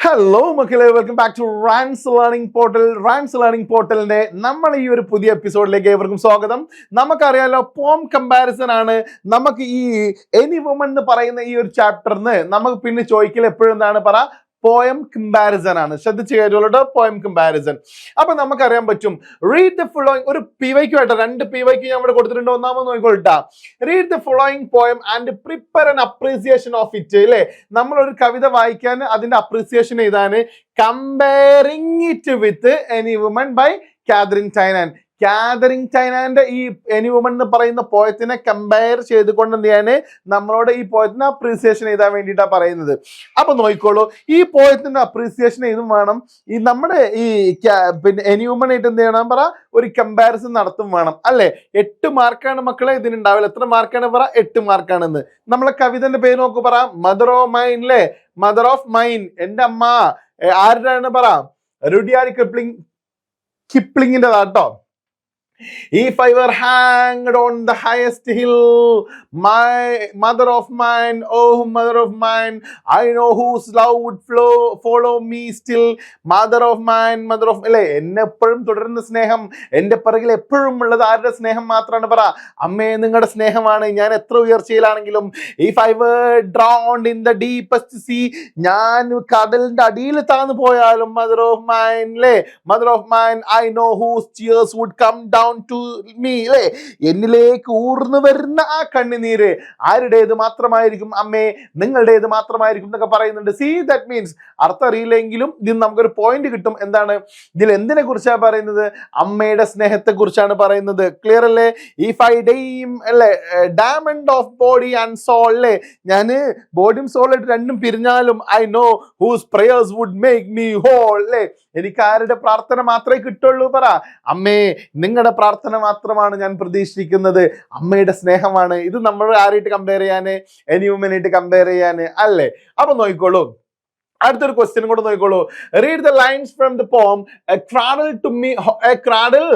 Hello മക്കളെ, welcome back to Rans learning portal. Rans learning പോർട്ടലിന്റെ നമ്മൾ ഈ ഒരു പുതിയ എപ്പിസോഡിലേക്ക് ഏവർക്കും സ്വാഗതം. നമുക്കറിയാലോ, പോം കമ്പാരിസൺ ആണ് നമുക്ക് ഈ എനി വുമൺ എന്ന് പറയുന്ന ഈ ഒരു ചാപ്റ്ററിന് നമുക്ക് പിന്നെ ചോദിക്കൽ എപ്പോഴും എന്താണ് പറ പോയം കമ്പാരിസൺ ആണ്. ശ്രദ്ധിച്ചു കേട്ടോളൂ, പോയം കമ്പാരിസൺ. അപ്പൊ നമുക്കറിയാൻ പറ്റും, റീഡ് ദ ഫോളോയിങ്. ഒരു PYQ ആയിട്ടോ, 2 PYQ ഞാൻ ഇവിടെ കൊടുത്തിട്ടുണ്ട്. ഒന്നാമത് നോക്കിക്കൊള്ളട്ടാ. Read the following poem and prepare an appreciation of it. അല്ലേ, നമ്മളൊരു കവിത വായിക്കാൻ അതിന്റെ അപ്രീസിയേഷൻ ചെയ്താണ് comparing it with any woman by Katharine Tynan. Katharine ടൈനാന്റെ ഈ എനി വുമൺ എന്ന് പറയുന്ന പോയത്തിനെ കമ്പയർ ചെയ്തുകൊണ്ട് എന്ത് ചെയ്യാന് നമ്മളോട് ഈ പോയത്തിനെ അപ്രീസിയേഷൻ ചെയ്താൻ വേണ്ടിയിട്ടാണ് പറയുന്നത്. അപ്പൊ നോക്കിക്കോളൂ, ഈ പോയത്തിന്റെ അപ്രീസിയേഷൻ ചെയ്തും വേണം ഈ നമ്മുടെ ഈ പിന്നെ എനി വുമൺ ആയിട്ട് എന്ത് ചെയ്യണം പറ ഒരു കമ്പാരിസൺ നടത്തും വേണം. അല്ലെ, 8 മാർക്കാണ് മക്കളെ ഇതിനുണ്ടാവില്ല. എത്ര മാർക്കാണ് പറ 8 മാർക്കാണെന്ന്. നമ്മളെ കവിതന്റെ പേര് നോക്കൂ, പറ മദർ ഓഫ് മൈൻ. അല്ലേ, മദർ ഓഫ് മൈൻ, എന്റെ അമ്മ. ആരുടെയാണ് പറ Rudyard കിപ്ലിങ്ങിൻ്റെതാട്ടോ. If I were hanged on the highest hill, my mother of mine, oh mother of mine, I know whose love would follow me still. Mother of mine, mother of അല്ലേ, എന്നെ എപ്പോഴും തുടരുന്ന സ്നേഹം, എൻ്റെ പിറകിൽ എപ്പോഴും ഉള്ളത് ആരുടെ സ്നേഹം മാത്രമാണ് പറ അമ്മേ, നിങ്ങളുടെ സ്നേഹമാണ്. ഞാൻ എത്ര ഉയർച്ചയിലാണെങ്കിലും, if I were drowned in the deepest sea, ഞാൻ കടലിന്റെ അടിയിൽ താഴ്ന്നു പോയാലും, mother of mine, അല്ലേ, mother of mine, I know whose tears would come down to me. അല്ലേ, എന്നിലേക്ക് ഊർന്നു വരുന്ന ആ കണ്ണുനീര് ആരുടേത് മാത്രമായിരിക്കും അമ്മേ, നിങ്ങളുടേത് മാത്രമായിരിക്കും എന്നൊക്കെ പറയുന്നുണ്ട്. സീ, ദാറ്റ് മീൻസ് അർത്ഥം അറിയില്ലെങ്കിലും ഇതിൽ നമുക്കൊരു പോയിന്റ് കിട്ടും. എന്താണ് ഇതിൽ എന്തിനെ കുറിച്ചാണ് പറയുന്നത്? അമ്മയുടെ സ്നേഹത്തെ കുറിച്ചാണ് പറയുന്നത്. ക്ലിയർ അല്ലേ? ഇഫ് ഐ ഡെയിം അല്ലേ, diamond of body and soul. അല്ലേ, ഞാന് ബോഡിയും സോളായിട്ട് രണ്ടും പിരിഞ്ഞാലും I know whose prayers would make me whole. അല്ലേ, എനിക്ക് ആരുടെ പ്രാർത്ഥന മാത്രമേ കിട്ടുള്ളൂ പറ അമ്മേ, നിങ്ങളുടെ പ്രാർത്ഥന മാത്രമാണ് ഞാൻ പ്രതീക്ഷിക്കുന്നത്. അമ്മയുടെ സ്നേഹമാണ്. ഇത് നമ്മൾ ആരായിട്ട് കമ്പയർ ചെയ്യാന്? എനി വുമനായിട്ട് കമ്പയർ ചെയ്യാന് അല്ലേ. അപ്പൊ നോക്കിക്കോളൂ, അടുത്തൊരു ക്വസ്റ്റ്യൻ കൂടെ നോക്കിക്കോളൂ. Read the lines from the poem. A cradle to me, a cradle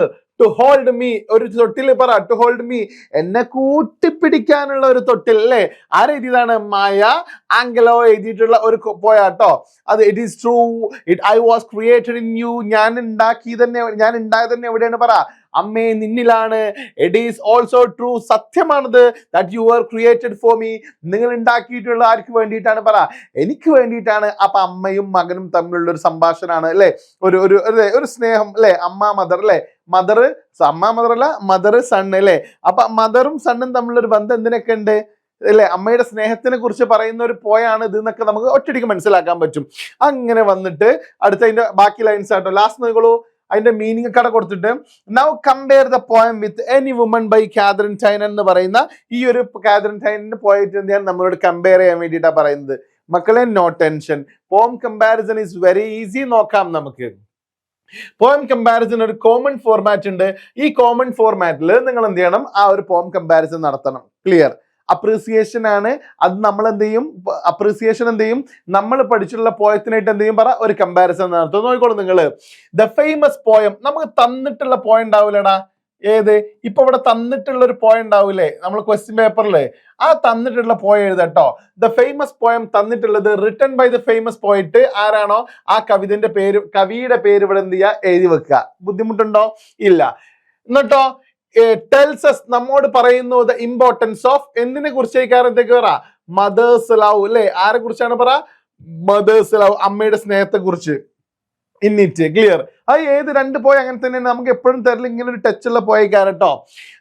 to hold me. ഒരു തൊട്ടിൽ പറ, ടു ഹോൾഡ് മീ, എന്നെ കൂട്ടിപ്പിടിക്കാനുള്ള ഒരു തൊട്ടിൽ. അല്ലേ, ആരെ എഴുതിയതാണ്? മായ ആംഗലോ എഴുതിയിട്ടുള്ള ഒരു പോയാട്ടോ അത്. It is true, I was created in you. ഞാൻ ഉണ്ടായത് തന്നെ എവിടെയാണ് പറ അമ്മേ, നിന്നിലാണ്. ഇറ്റ് ഈസ് ഓൾസോ ട്രൂ, സത്യമാണത്. That you are created for me. നിങ്ങൾ ഉണ്ടാക്കിയിട്ടുള്ള ആർക്ക് വേണ്ടിയിട്ടാണ് പറ എനിക്ക് വേണ്ടിയിട്ടാണ്. അപ്പൊ അമ്മയും മകനും തമ്മിലുള്ള ഒരു സംഭാഷണമാണ്. അല്ലെ, ഒരു സ്നേഹം. അല്ലെ, അമ്മ മദർ. അല്ലെ, മദർ അമ്മ മദർ അല്ല, മദർ സൺ. അല്ലെ, അപ്പൊ മദറും സണ്ണും തമ്മിലൊരു ബന്ധം എന്തിനൊക്കെ ഉണ്ട്? അല്ലെ, അമ്മയുടെ സ്നേഹത്തിനെ കുറിച്ച് പറയുന്ന ഒരു പോയാണ് ഇത് എന്നൊക്കെ നമുക്ക് ഒറ്റയടിക്ക് മനസ്സിലാക്കാൻ പറ്റും. അങ്ങനെ വന്നിട്ട് അടുത്ത അതിന്റെ ബാക്കി ലൈൻസ് ആട്ടോ. ലാസ്റ്റ് നോക്കോളൂ, അതിന്റെ മീനിങ് ഒക്കെ കൊടുത്തിട്ട് now compare the poem with any woman by Katharine Tynan എന്ന് പറയുന്ന ഈ ഒരു കാതറിൻ ടൈനന്റെ പോയിട്ട് എന്താണ് നമ്മളോട് കമ്പയർ ചെയ്യാൻ വേണ്ടിയിട്ടാണ് പറയുന്നത്. മക്കളെ, നോ ടെൻഷൻ, പോം കമ്പാരിസൺ ഈസ് വെരി ഈസി. നോക്കാം നമുക്ക്. പോയം കമ്പാരിസൺ ഒരു കോമൺ ഫോർമാറ്റ് ഉണ്ട്. ഈ കോമൺ ഫോർമാറ്റിൽ നിങ്ങൾ എന്ത് ചെയ്യണം? ആ ഒരു പോം കമ്പാരിസൺ നടത്തണം. ക്ലിയർ? അപ്രീസിയേഷൻ ആണ് അത്. നമ്മൾ എന്ത് ചെയ്യും? അപ്രീസിയേഷൻ എന്ത് ചെയ്യും? നമ്മൾ പഠിച്ചിട്ടുള്ള പോയത്തിനായിട്ട് എന്ത് ചെയ്യും പറ ഒരു കമ്പാരിസൺ നടത്തും. നോക്കിക്കോളൂ നിങ്ങൾ. ദ ഫേമസ് പോയം, നമുക്ക് തന്നിട്ടുള്ള പോയം ഉണ്ടാവില്ലടാ. ഏത്? ഇപ്പൊ ഇവിടെ തന്നിട്ടുള്ള ഒരു പോയം ഉണ്ടാവൂലേ നമ്മൾ ക്വസ്റ്റ്യൻ പേപ്പറില്? ആ തന്നിട്ടുള്ള പോയം എഴുതട്ടോ. ദ ഫേമസ് പോയം തന്നിട്ടുള്ളത് റിട്ടൺ ബൈ ദ ഫേമസ് പോയിറ്റ്. ആരാണോ ആ കവിയുടെ പേര് ഇവിടെ എന്ത് ചെയ്യുക? എഴുതി വെക്കുക. ബുദ്ധിമുട്ടുണ്ടോ? ഇല്ല. എന്നിട്ടോ ടെൽസ് us, നമ്മോട് പറയുന്നു ദ ഇമ്പോർട്ടൻസ് ഓഫ് എന്തിനെ കുറിച്ചേക്കാരത്തേക്ക് പറ മദേഴ്സ് ലവ്. അല്ലെ, ആരെ കുറിച്ചാണ് പറ? മദേഴ്സ് ലവ്, അമ്മയുടെ സ്നേഹത്തെ കുറിച്ച്. Innit clear? അത് ഏത് 2 പോയം അങ്ങനെ തന്നെയാണ്. നമുക്ക് എപ്പോഴും തരില്ല ഇങ്ങനെ ഒരു ടച്ച് ഉള്ള പോയിക്കാരട്ടോ.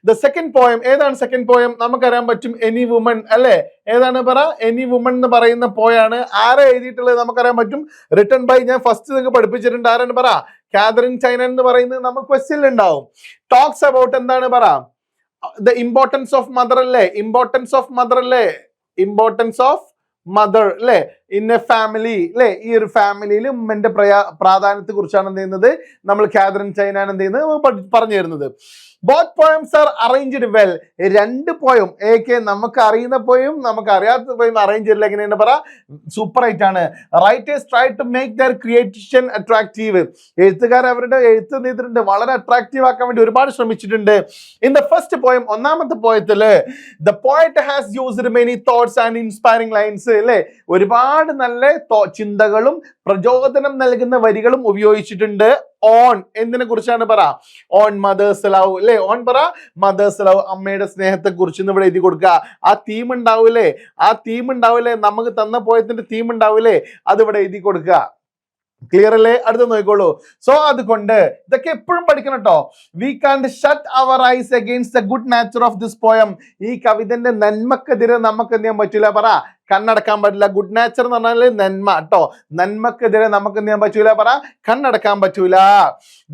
ദ സെക്കൻഡ് പോയം ഏതാണ്? സെക്കൻഡ് പോയം നമുക്കറിയാൻ പറ്റും എനി വുമൺ. അല്ലെ, ഏതാണ് പറ? എനി വുമൺ എന്ന് പറയുന്ന പോയാണ്. ആരെ എഴുതിയിട്ടുള്ളത് നമുക്കറിയാൻ പറ്റും? റിട്ടൺ ബൈ, ഞാൻ ഫസ്റ്റ് നിങ്ങൾക്ക് പഠിപ്പിച്ചിട്ടുണ്ട്. ആരാണ് പറ? കാതറിൻ ടൈനൻ എന്ന് പറയുന്നത് നമുക്ക് ക്വസ്റ്റ്യനിൽ ഉണ്ടാവും. ടോക്സ് അബൌട്ട് എന്താണ് പറ? The importance of mother. അല്ലേ, ഇമ്പോർട്ടൻസ് ഓഫ് മദർ. അല്ലേ, ഇമ്പോർട്ടൻസ് ഓഫ് മദർ. അല്ലെ, ഇൻ എ ഫാമിലി. അല്ലെ, ഈ ഒരു ഫാമിലിയിൽ ഉമ്മന്റെ പ്രാധാന്യത്തെ കുറിച്ചാണ് എന്ത് ചെയ്യുന്നത് നമ്മൾ കാതറിൻ ടൈനാൻ എന്ത് ചെയ്യുന്നത് പറഞ്ഞു തരുന്നത്. Both poems R arranged well. 2 poem നമുക്ക് അറിയുന്ന പോയും നമുക്ക് അറിയാത്ത പോയും അറേഞ്ച് ചെയ്തില്ല. എങ്ങനെയാണ് പറ? സൂപ്പർ ആയിട്ടാണ്. Writers try to make their creation attractive. എഴുത്തുകാർ അവരുടെ എഴുത്ത് ചെയ്തിട്ടുണ്ട് വളരെ അട്രാക്റ്റീവ് ആക്കാൻ വേണ്ടി ഒരുപാട് ശ്രമിച്ചിട്ടുണ്ട്. ഇൻ ദ ഫസ്റ്റ് പോയം, ഒന്നാമത്തെ പോയത്തില് the poet has used many thoughts and inspiring lines. അല്ലെ, ഒരുപാട് ഒരുപാട് നല്ല ചിന്തകളും പ്രചോദനം നൽകുന്ന വരികളും ഉപയോഗിച്ചിട്ടുണ്ട്. ഓൺ എന്തിനെ കുറിച്ചാണ് പറ? ഓൺ മദേഴ്സ് ലവ് അല്ലെ? ഓൺ പറ മദേഴ്സ് ലവ്, അമ്മയുടെ സ്നേഹത്തെ കുറിച്ച് ഇവിടെ എഴുതി കൊടുക്കുക. ആ തീം ഉണ്ടാവൂലേ, നമുക്ക് തന്ന പോയതിന്റെ തീം ഉണ്ടാവൂലേ, അതിവിടെ എഴുതി കൊടുക്കുക. ക്ലിയർ അല്ലേ? അടുത്ത് നോക്കിക്കോളൂ. സോ അതുകൊണ്ട് ഇതൊക്കെ എപ്പോഴും പഠിക്കണം കേട്ടോ. We can't shut our eyes against the good nature of this poem. ഈ കവിതന്റെ നന്മക്കെതിരെ നമുക്ക് എന്ത് ചെയ്യാൻ പറ്റൂല? പറ, കണ്ണടക്കാൻ പറ്റില്ല. ഗുഡ് നാച്ചർ എന്ന് പറഞ്ഞാല് നന്മ കേട്ടോ. നന്മക്കെതിരെ നമുക്ക് എന്ത് ചെയ്യാൻ പറ്റൂല? പറ, കണ്ണടക്കാൻ പറ്റൂല.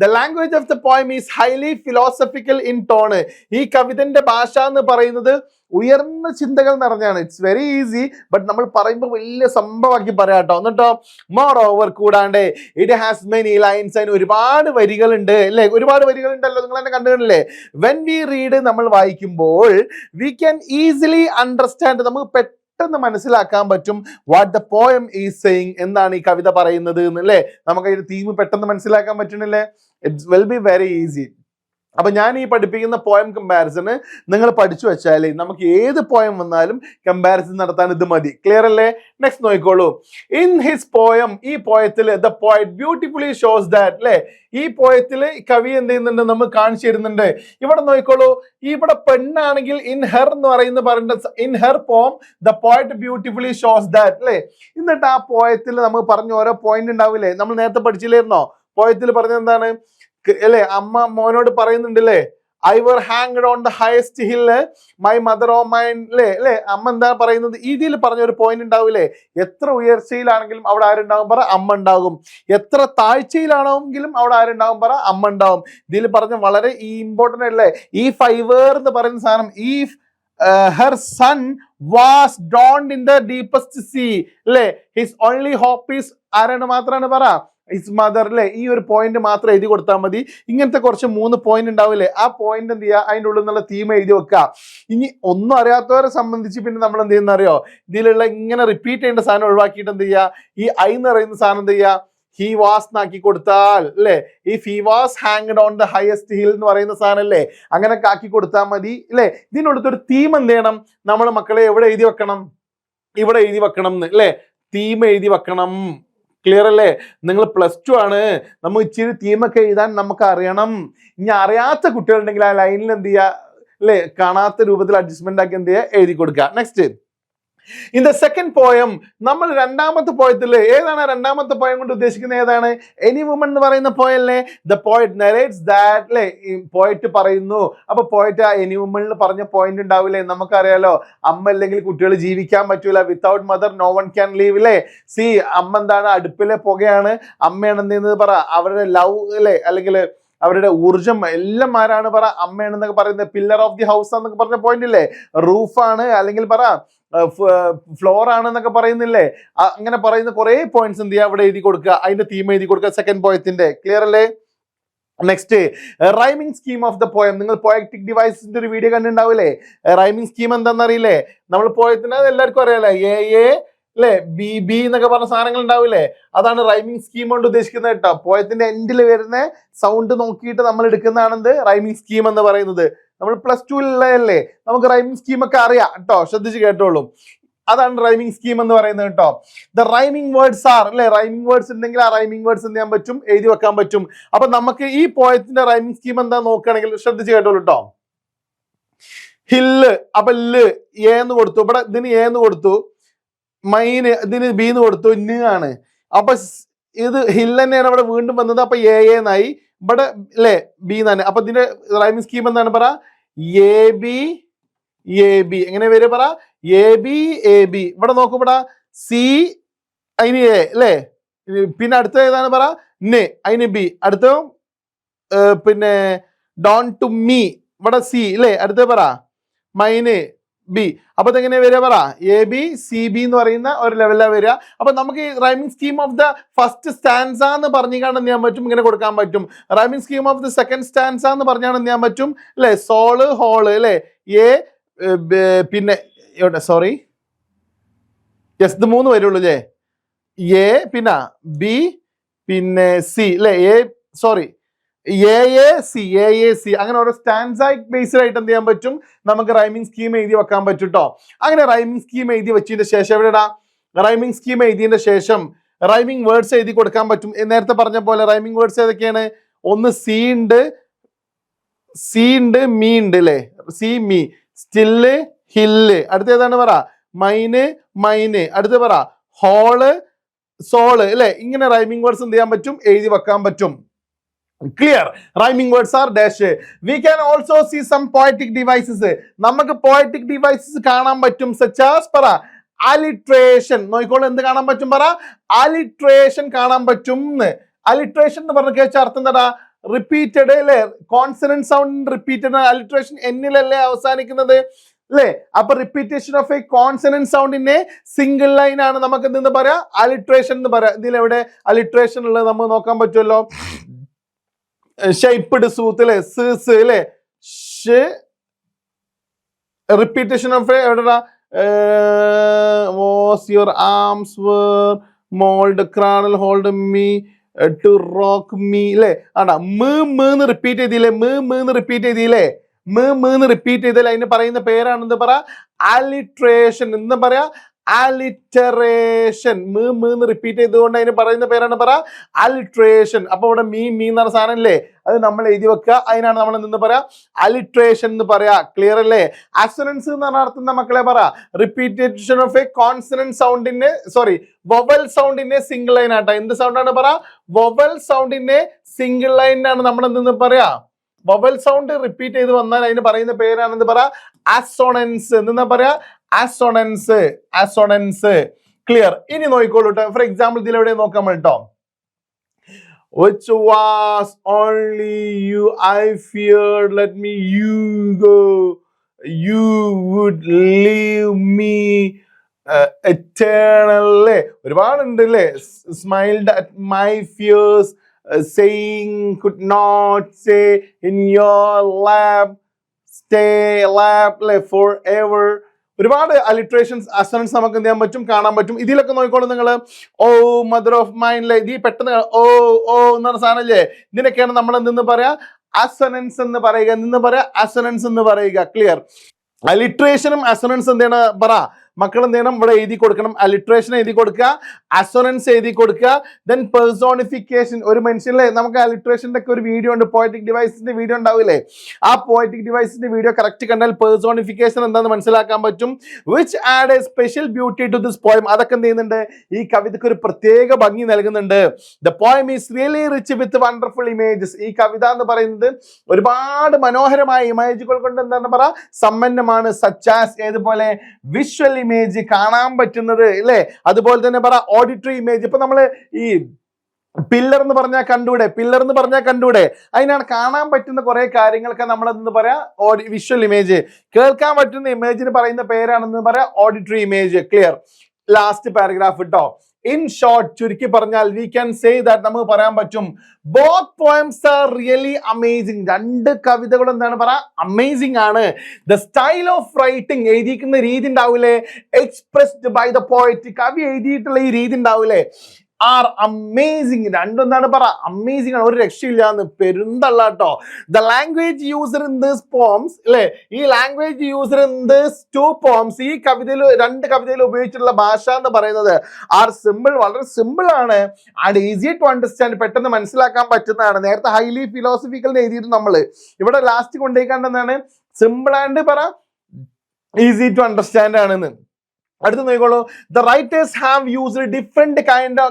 The language of the poem is highly philosophical in tone. ഈ കവിതന്റെ ഭാഷ എന്ന് പറയുന്നത് ഉയർന്ന ചിന്തകൾ നിറഞ്ഞാണ്. ഇറ്റ്സ് വെരി ഈസി, ബട്ട് നമ്മൾ പറയുമ്പോൾ വലിയ സംഭവമാക്കി പറയാം കേട്ടോ. എന്നിട്ടോ മോർ ഓവർ കൂടാണ്ട് ഇറ്റ് ഹാസ് മെനി ലൈൻസ്. അതിന് ഒരുപാട് വരികളുണ്ട് അല്ലേ? ഒരുപാട് വരികളുണ്ടല്ലോ, നിങ്ങൾ തന്നെ കണ്ടുകണ്ടല്ലേ? വെൻ വി റീഡ്, നമ്മൾ വായിക്കുമ്പോൾ വി ക്യാൻ ഈസിലി അണ്ടർസ്റ്റാൻഡ്, നമുക്ക് പെട്ടെന്ന് മനസ്സിലാക്കാൻ പറ്റും what the poem is saying, എന്താണ് ഈ കവിത പറയുന്നത് എന്നല്ലേ? നമുക്ക് അതിന്റെ തീം പെട്ടെന്ന് മനസ്സിലാക്കാൻ പറ്റണില്ലേ? Its will be very easy. അപ്പൊ ഞാൻ ഈ പഠിപ്പിക്കുന്ന പോയം കമ്പാരിസണ് നിങ്ങൾ പഠിച്ചു വെച്ചാലേ നമുക്ക് ഏത് പോയം വന്നാലും കമ്പാരിസൺ നടത്താൻ ഇത് മതി. ക്ലിയർ അല്ലേ? നെക്സ്റ്റ് നോക്കിക്കോളൂ. ഇൻ ഹിസ് പോയം, ഈ പോയത്തിൽ the poet beautifully shows that അല്ലെ? ഈ പോയത്തില് കവി എന്ത് ചെയ്യുന്നുണ്ട്? നമ്മൾ കാണിച്ചു തരുന്നുണ്ട്. ഇവിടെ നോക്കിക്കോളൂ. ഇവിടെ പെണ്ണാണെങ്കിൽ ഇൻ ഹെർ എന്ന് പറയുന്ന ഇൻ ഹെർ പോം the poet beautifully shows that അല്ലെ? എന്നിട്ട് ആ പോയത്തിൽ നമ്മൾ പറഞ്ഞ ഓരോ പോയിന്റ് ഉണ്ടാവില്ലേ? നമ്മൾ നേരത്തെ പഠിച്ചില്ലായിരുന്നോ? പോയത്തിൽ പറഞ്ഞത് എന്താണ് അല്ലെ? അമ്മ മോനോട് പറയുന്നുണ്ടല്ലേ, I were hanged on the highest hill my mother O mine അല്ലെ? അമ്മ എന്താ പറയുന്നത്? ഇതിൽ പറഞ്ഞ ഒരു പോയിന്റ് ഉണ്ടാവില്ലേ? എത്ര ഉയർച്ചയിലാണെങ്കിലും അവിടെ ആരുണ്ടാവും? പറ, അമ്മ ഉണ്ടാകും. എത്ര താഴ്ചയിലാണെങ്കിലും അവിടെ ആരുണ്ടാവും? പറ, അമ്മ ഉണ്ടാവും. ഇതിൽ പറഞ്ഞ വളരെ ഇമ്പോർട്ടന്റ് അല്ലേ? ഈ ഫൈവർ എന്ന് പറയുന്ന സാധനം, ഈ her son was drowned in the deepest sea അല്ലെ? his only hope is ആരാണ്? മാത്രമാണ് പറ, ഹിസ് മദർ അല്ലെ? ഈ ഒരു പോയിന്റ് മാത്രം എഴുതി കൊടുത്താൽ മതി. ഇങ്ങനത്തെ കുറച്ച് 3 പോയിന്റ് ഉണ്ടാവില്ലേ? ആ പോയിന്റ് എന്ത് ചെയ്യുക? അതിൻ്റെ ഉള്ളിൽ നിന്നുള്ള തീം എഴുതി വെക്കുക. ഇനി ഒന്നും അറിയാത്തവരെ സംബന്ധിച്ച് പിന്നെ നമ്മൾ എന്ത് ചെയ്യുന്ന അറിയോ? ഇതിലുള്ള ഇങ്ങനെ റിപ്പീറ്റ് ചെയ്യേണ്ട സാധനം ഒഴിവാക്കിയിട്ട് എന്ത് ചെയ്യുക? ഈ ഐ എന്ന് പറയുന്ന സാധനം എന്ത് ചെയ്യുക? ഹി വാസ് നാക്കി കൊടുത്താൽ അല്ലെ? If he was hanged on the highest hill എന്ന് പറയുന്ന സാധനം അല്ലേ? അങ്ങനെ ആക്കി കൊടുത്താൽ മതി അല്ലെ? ഇതിനുള്ളൊരു തീം എന്ത് ചെയ്യണം? നമ്മൾ മക്കളെ എവിടെ എഴുതി വെക്കണം? ഇവിടെ എഴുതി വെക്കണം എന്ന് അല്ലെ? തീം എഴുതി വെക്കണം. ക്ലിയർ അല്ലേ? നിങ്ങൾ +2 ആണ്, നമ്മൾ ഇച്ചിരി തീമൊക്കെ എഴുതാൻ നമുക്ക് അറിയണം. ഇനി അറിയാത്ത കുട്ടികളുണ്ടെങ്കിൽ ആ ലൈനിൽ എന്ത് ചെയ്യുക അല്ലെ? കാണാത്ത രൂപത്തിൽ അഡ്ജസ്റ്റ്മെന്റ് ആക്കി എന്ത് ചെയ്യുക? എഴുതി കൊടുക്കുക. Next, in the second poem, നമ്മൾ രണ്ടാമത്തെ പോയത്തില് ഏതാണ്? രണ്ടാമത്തെ പോയം കൊണ്ട് ഉദ്ദേശിക്കുന്നത് ഏതാണ്? എനി വുമൺ എന്ന് പറയുന്ന പോയല്ലേ? ദ പോയറ്റ് നരേറ്റ്സ് ദാറ്റ് അല്ലെ? പോയറ്റ് പറയുന്നു. അപ്പൊ പോയറ്റ് ആ എനി വുമണിൽ പറഞ്ഞ പോയിന്റ് ഉണ്ടാവില്ലേ? നമുക്കറിയാലോ, അമ്മ അല്ലെങ്കിൽ കുട്ടികൾ ജീവിക്കാൻ പറ്റൂല. Without mother no one can live അല്ലേ? സി, അമ്മ എന്താണ്? അടുപ്പിലെ പുകയാണ്. അമ്മയാണ് എന്ത് ചെയ്യുന്നത്? പറ, അവരുടെ ലവ് അല്ലെ? അല്ലെങ്കിൽ അവരുടെ ഊർജം എല്ലാം ആരാണ്? പറ, അമ്മയാണെന്നൊക്കെ പറയുന്നത്. പില്ലർ ഓഫ് ദി ഹൗസ് എന്നൊക്കെ പറഞ്ഞ പോയിന്റ് ഇല്ലേ? റൂഫാണ്, അല്ലെങ്കിൽ പറ ഫ്ലോർ ആണെന്നൊക്കെ പറയുന്നില്ലേ? അങ്ങനെ പറയുന്ന കുറെ പോയിന്റ്സ് എന്ത് ചെയ്യുക? അവിടെ എഴുതി കൊടുക്കുക. അതിന്റെ തീം എഴുതി കൊടുക്കുക സെക്കൻഡ് പോയത്തിന്റെ. ക്ലിയർ അല്ലേ? Next, rhyming scheme of the poem. നിങ്ങൾ പോയറ്റിക് ഡിവൈസിന്റെ ഒരു വീഡിയോ കണ്ടിട്ടുണ്ടാവില്ലേ? റൈമിംഗ് സ്കീം എന്താണെന്ന് അറിയില്ലേ? നമ്മൾ പോയത്തിന് എല്ലാവർക്കും അറിയാലോ, എ അല്ലെ? ബി എന്നൊക്കെ പറഞ്ഞ സാധനങ്ങൾ ഉണ്ടാവില്ലേ? അതാണ് റൈമിംഗ് സ്കീം കൊണ്ട് ഉദ്ദേശിക്കുന്നത് കേട്ടോ. പോയത്തിന്റെ എൻഡിൽ വരുന്ന സൗണ്ട് നോക്കിയിട്ട് നമ്മൾ എടുക്കുന്നതാണെന്ത്? റൈമിംഗ് സ്കീം എന്ന് പറയുന്നത്. നമ്മൾ +2 നമുക്ക് റൈമിംഗ് സ്കീം ഒക്കെ അറിയാം കേട്ടോ. ശ്രദ്ധിച്ച് കേട്ടോളൂ. അതാണ് റൈമിംഗ് സ്കീം എന്ന് പറയുന്നത് കേട്ടോ. ദ റൈമിംഗ് വേർഡ്സ് ആർ അല്ലെ? റൈമിംഗ് വേർഡ്സ് ഉണ്ടെങ്കിൽ ആ റൈമിംഗ് വേർഡ്സ് എന്ത് ചെയ്യാൻ പറ്റും? എഴുതി വെക്കാൻ പറ്റും. അപ്പൊ നമുക്ക് ഈ പോയത്തിന്റെ റൈമിംഗ് സ്കീം എന്താ നോക്കുകയാണെങ്കിൽ ശ്രദ്ധിച്ച് കേട്ടോളൂ കേട്ടോ. ഹില്ല്, അപ്പൊ എന്ന് കൊടുത്തു. ഇവിടെ ഇതിന് എന്ന് കൊടുത്തു. മൈന് ഇതിന് ബി എന്ന് കൊടുത്തു. ആണ്. അപ്പൊ ഇത് ഹില്ല് തന്നെയാണ് ഇവിടെ വീണ്ടും വന്നത്. അപ്പൊ എന്നായി. ഇവിടെ അല്ലെ? ബി എന്നാണ്. അപ്പൊ ഇതിന്റെ റൈമിംഗ് സ്കീം എന്താണ്? പറ, എ ബി എങ്ങനെ വരും? പറ, എ ബി. ഇവിടെ നോക്കൂ, ഇവിടെ സി അതിന് എ അല്ലെ? പിന്നെ അടുത്ത ഏതാണ്? പറ, ന് അതിന് ബി. അടുത്ത പിന്നെ ഡോൺ ടു മീ, ഇവിടെ സി അല്ലെ? അടുത്ത പറ, മൈന് ബി. അപ്പൊ ഇതെങ്ങനെ വരിക? പറ, എ ബി സി ബി എന്ന് പറയുന്ന ഒരു ലെവലിലാണ് വരിക. അപ്പൊ നമുക്ക് ഈ rhyming scheme of the first stanza എന്ന് പറഞ്ഞാണ് എന്ത് ചെയ്യാൻ പറ്റും? ഇങ്ങനെ കൊടുക്കാൻ പറ്റും. Rhyming scheme of the second stanza എന്ന് പറഞ്ഞാണ് എന്ത് ചെയ്യാൻ പറ്റും? അല്ലെ? സോള് ഹോള് അല്ലെ? എ പിന്നെ സോറി യെസ്, ഇത് 3 വരുള്ളൂ അല്ലേ? എ പിന്നെ ബി പിന്നെ സി അല്ലെ? എ സി അങ്ങനെ ഓരോ സ്റ്റാൻസായി ബേസ്ഡ് ആയിട്ട് എന്ത് ചെയ്യാൻ പറ്റും? നമുക്ക് റൈമിംഗ് സ്കീം എഴുതി വെക്കാൻ പറ്റും കേട്ടോ. അങ്ങനെ റൈമിംഗ് സ്കീം എഴുതി വെച്ചതിന്റെ ശേഷം എവിടെടാ? റൈമിംഗ് സ്കീം എഴുതിയതിന്റെ ശേഷം റൈമിംഗ് വേർഡ്സ് എഴുതി കൊടുക്കാൻ പറ്റും. നേരത്തെ പറഞ്ഞ പോലെ റൈമിംഗ് വേർഡ്സ് ഏതൊക്കെയാണ്? ഒന്ന് സി ഉണ്ട്, മീ ഉണ്ട് അല്ലേ? സി മീ, സ്റ്റില്ല് ഹില്ല്, അടുത്ത ഏതാണ് പറ? മൈന് മൈന്, അടുത്ത് പറ ഹോള് സോള് അല്ലെ? ഇങ്ങനെ റൈമിംഗ് വേർഡ്സ് എന്ത് ചെയ്യാൻ പറ്റും? എഴുതി വെക്കാൻ പറ്റും. Clear? Rhyming words are dash. We can also see some poetic devices. നമുക്ക് പോയറ്റിക് ഡിവൈസസ് കാണാൻ പറ്റും. സച്ച് ആസ് പറ അലിട്രേഷൻ. നോക്കിക്കോളൂ, എന്ത് കാണാൻ പറ്റും? പറ അലിട്രേഷൻ കാണാൻ പറ്റും. അലിട്രേഷൻ എന്ന് പറഞ്ഞ കേച്ച അർത്ഥം എന്താ? റിപ്പീറ്റഡ് അല്ലെ? Consonant sound repeated. അലിട്രേഷൻ എന്നിലല്ലേ അവസാനിക്കുന്നത് അല്ലേ? അപ്പൊ റിപ്പീറ്റേഷൻ ഓഫ് എ കോൺസണന്റ് സൗണ്ടിന്റെ സിംഗിൾ ലൈൻ ആണ് നമുക്ക് എന്തെന്ന് പറയാ? അലിട്രേഷൻ എന്ന് പറയാം. ഇതിലെവിടെ അലിട്രേഷൻ ഉള്ളത് നമുക്ക് നോക്കാൻ പറ്റുമല്ലോ. ഷേപ്പ്ഡ് സൂത്ത് അല്ലെ? സ് അല്ലെ? റിപ്പീറ്റേഷൻ ഓഫ് എവിടെടാ? Was your arms were mould cradle hold me to rock me അല്ലെ? ആടാ മീന്ന് റിപ്പീറ്റ് ചെയ്തില്ലേ? മീന്ന് റിപ്പീറ്റ് ചെയ്തില്ലേ? മീന്ന് റിപ്പീറ്റ് ചെയ്താൽ അതിന് പറയുന്ന പേരാണ് എന്ത് പറ? അലിട്രേഷൻ. എന്ന് പറയാ അലിറ്ററേഷൻ. മീന്ന് റിപ്പീറ്റ് ചെയ്തുകൊണ്ട് അതിന് പറയുന്ന പേരാണ് പറ അലിട്രേഷൻ. അപ്പൊ ഇവിടെ മീ എന്ന് പറഞ്ഞ സാധനം അല്ലേ? അത് നമ്മൾ എഴുതി വെക്കുക. അതിനാണ് നമ്മൾ എന്തെന്ന് പറയാ? അലിട്രേഷൻ എന്ന് പറയാ. ക്ലിയർ അല്ലേ? അസൊനൻസ് എന്ന് പറഞ്ഞ അർത്ഥം മക്കളെ പറ റിപ്പീറ്റേഷൻ ഓഫ് എ കോൺസണന്റ് സൗണ്ടിന്റെ വൊവൽ സൗണ്ടിന്റെ സിംഗിൾ ലൈൻ ആട്ടോ. എന്ത് സൗണ്ട് ആണ് പറ? വൊവൽ സൗണ്ടിന്റെ സിംഗിൾ ലൈനാണ് നമ്മൾ എന്തെന്ന് പറയാ? വൊവൽ സൗണ്ട് റിപ്പീറ്റ് ചെയ്ത് വന്നാൽ അതിന് പറയുന്ന പേരാണെന്ന് പറ അസോണൻസ്. എന്താ പറയാ? അസോണൻസ്. ക്ലിയർ? ഇനി നോക്കിക്കോളൂ കേട്ടോ. ഫോർ എക്സാമ്പിൾ ഇതിൽ എവിടെ നോക്കാൻ കേട്ടോ. Which was only you I feared, let me you go, you would leave me eternal. ഒരുപാടുണ്ട് അല്ലേ? Smiled at my fears, saying could not say in your lap, stay lap forever. ഒരുപാട് അലിട്രേഷൻസ് assonance നമുക്ക് എന്ത് ചെയ്യാൻ പറ്റും? കാണാൻ പറ്റും. ഇതിലൊക്കെ നോക്കിക്കോളൂ നിങ്ങൾ. ഓ മദർ ഓഫ് മൈൻഡ് അല്ലേ? ഇത് പെട്ടെന്ന് ഓ എന്ന് പറഞ്ഞ സാധനം അല്ലേ? ഇതിനൊക്കെയാണ് നമ്മൾ എന്തെന്ന് പറയാ? അസണൻസ് എന്ന് പറയുക. എന്തെന്ന് പറയാ? അസണൻസ് എന്ന് പറയുക. ക്ലിയർ? അലിട്രേഷനും അസണൻസ് എന്താണ് പറ മക്കൾ? എന്ത് ചെയ്യണം? ഇവിടെ എഴുതി കൊടുക്കണം. അലിട്രേഷൻ എഴുതി കൊടുക്കുക, അസൊനൻസ് എഴുതി കൊടുക്കുക. Then personification. ഒരു മനുഷ്യനിലെ നമുക്ക് അലിട്രേഷന്റെ ഒക്കെ ഒരു വീഡിയോ ഉണ്ട്, പോയറ്റിക് ഡിവൈസിന്റെ വീഡിയോ ഉണ്ടാവില്ലേ? ആ പോയറ്റിക് ഡിവൈസിന്റെ വീഡിയോ കറക്റ്റ് കണ്ടാൽ പേഴ്സോണിഫിക്കേഷൻ എന്താണെന്ന് മനസ്സിലാക്കാൻ പറ്റും. Which add a special beauty to this poem. അതൊക്കെ എന്ത് ചെയ്യുന്നുണ്ട്? ഈ കവിതയ്ക്ക് ഒരു പ്രത്യേക ഭംഗി നൽകുന്നുണ്ട്. The poem is really rich with wonderful images. ഈ കവിത എന്ന് പറയുന്നത് ഒരുപാട് മനോഹരമായ ഇമേജുകൾ കൊണ്ട് എന്താണ് പറ സമ്പന്നമാണ്. സച്ചാസ് ഏതുപോലെ? വിഷ്വൽ ഇമേജ്, കാണാൻ പറ്റുന്നത് അല്ലേ? അതുപോലെ തന്നെ പറ ഓഡിറ്ററി ഇമേജ്. ഇപ്പൊ നമ്മള് ഈ പില്ലർ എന്ന് പറഞ്ഞാൽ കണ്ടൂടെ? അതിനാണ് കാണാൻ പറ്റുന്ന കുറെ കാര്യങ്ങളൊക്കെ നമ്മൾ എന്ന് പറയാ വിഷ്വൽ ഇമേജ്. കേൾക്കാൻ പറ്റുന്ന ഇമേജിന് പറയുന്ന പേരാണെന്ന് പറയാ auditory image. Clear? Last paragraph കേട്ടോ. ഇൻ ഷോർട്ട്, ചുരുക്കി പറഞ്ഞാൽ വി ക്യാൻ സേ ദാറ്റ് നമുക്ക് പറയാൻ പറ്റും both poems are really amazing. രണ്ട് കവിതകളും എന്താണ് പറ അമേസിംഗ് ആണ്. ദ സ്റ്റൈൽ ഓഫ് റൈറ്റിംഗ്, എഴുതിയിരിക്കുന്ന രീതി ഉണ്ടാവൂലേ? എക്സ്പ്രസ്ഡ് ബൈ ദ പോയറ്റ്, കവി എഴുതിയിട്ടുള്ള ഈ രീതി ഉണ്ടാവൂലേ? Are amazing. രണ്ടൊന്നാണ് പറ അമേസിംഗ് ആണ്, ഒരു രക്ഷയില്ലാന്ന്. പെരുന്തള്ള കേട്ടോ. The language user in this poems അല്ലെ? ഈ language user in this two poems, ഈ കവിതയിൽ രണ്ട് കവിതയിൽ ഉപയോഗിച്ചിട്ടുള്ള ഭാഷ എന്ന് പറയുന്നത് ആർ സിമ്പിൾ, വളരെ സിമ്പിൾ ആണ്. ആൻഡ് ഈസി ടു അണ്ടർസ്റ്റാൻഡ്, പെട്ടെന്ന് മനസ്സിലാക്കാൻ പറ്റുന്നതാണ്. നേരത്തെ ഹൈലി ഫിലോസഫിക്കൽ എഴുതിയിട്ട് നമ്മള് ഇവിടെ ലാസ്റ്റ് കൊണ്ടുപോയിക്കാണ്ടെന്നാണ് സിമ്പിൾ ആൻഡ് പറ ഈസി ടു അണ്ടർസ്റ്റാൻഡ് ആണെന്ന്. അടുത്ത് നോക്കിക്കോളൂ. The writers have used different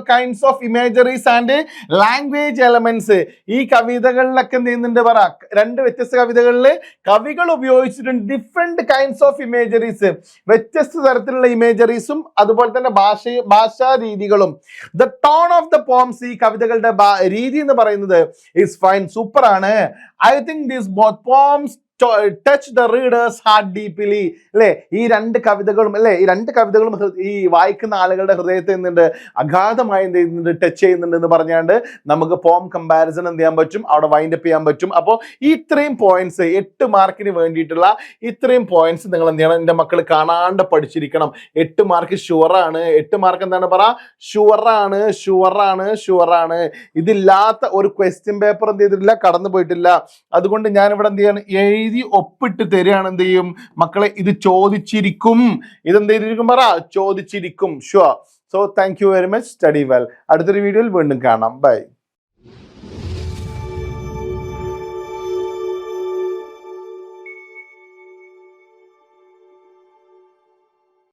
kinds of imageries and language elements. ഈ കവിതകളിലൊക്കെ എന്ത് ചെയ്യുന്നുണ്ട് പറ? രണ്ട് വ്യത്യസ്ത കവിതകളിൽ കവികൾ ഉപയോഗിച്ചിട്ടുണ്ട് ഡിഫറെന്റ് കൈൻഡ്സ് ഓഫ് ഇമേജറീസ്, വ്യത്യസ്ത തരത്തിലുള്ള ഇമേജറീസും അതുപോലെ തന്നെ ഭാഷാ രീതികളും. The tone of the poems, ഈ കവിതകളുടെ രീതി എന്ന് പറയുന്നത് ഈസ് ഫൈൻ, സൂപ്പർ ആണ്. I think these both poems touch the readers heart deeply അല്ലെ? ഈ രണ്ട് കവിതകളും അല്ലെ? ഈ രണ്ട് കവിതകളും ഈ വായിക്കുന്ന ആളുകളുടെ ഹൃദയത്തിൽ നിന്നുണ്ട് അഗാധമായി എന്ത് ചെയ്യുന്നുണ്ട്? ടച്ച് ചെയ്യുന്നുണ്ട് എന്ന് പറഞ്ഞാണ്ട് നമുക്ക് പോം കമ്പാരിസൺ എന്ത് ചെയ്യാൻ പറ്റും? അവിടെ വൈൻഡ് അപ്പ് ചെയ്യാൻ പറ്റും. അപ്പോൾ ഇത്രയും പോയിന്റ്സ് 8 മാർക്കിന് വേണ്ടിയിട്ടുള്ള ഇത്രയും പോയിന്റ്സ് നിങ്ങൾ എന്ത് ചെയ്യണം? എൻ്റെ മക്കൾ കാണാണ്ട് പഠിച്ചിരിക്കണം. 8 മാർക്ക് ഷുവറാണ്. 8 മാർക്ക് എന്താണ് പറ? ഷുവറാണ്. ഇതില്ലാത്ത ഒരു ക്വസ്റ്റ്യൻ പേപ്പർ എന്ത് ചെയ്തിട്ടില്ല? കടന്നു പോയിട്ടില്ല. അതുകൊണ്ട് ഞാൻ ഇവിടെ എന്ത് ചെയ്യാണ്? എഴുതി ഒപ്പിട്ട് തരികയാണ്. എന്ത് ചെയ്യും മക്കളെ? ഇത് ചോദിച്ചിരിക്കും. ഇതെന്ത് ചെയ്തിരിക്കും പറ? ചോദിച്ചിരിക്കും. Sure. So thank you very much. Study well. അടുത്തൊരു വീഡിയോയിൽ വീണ്ടും കാണാം. ബൈ.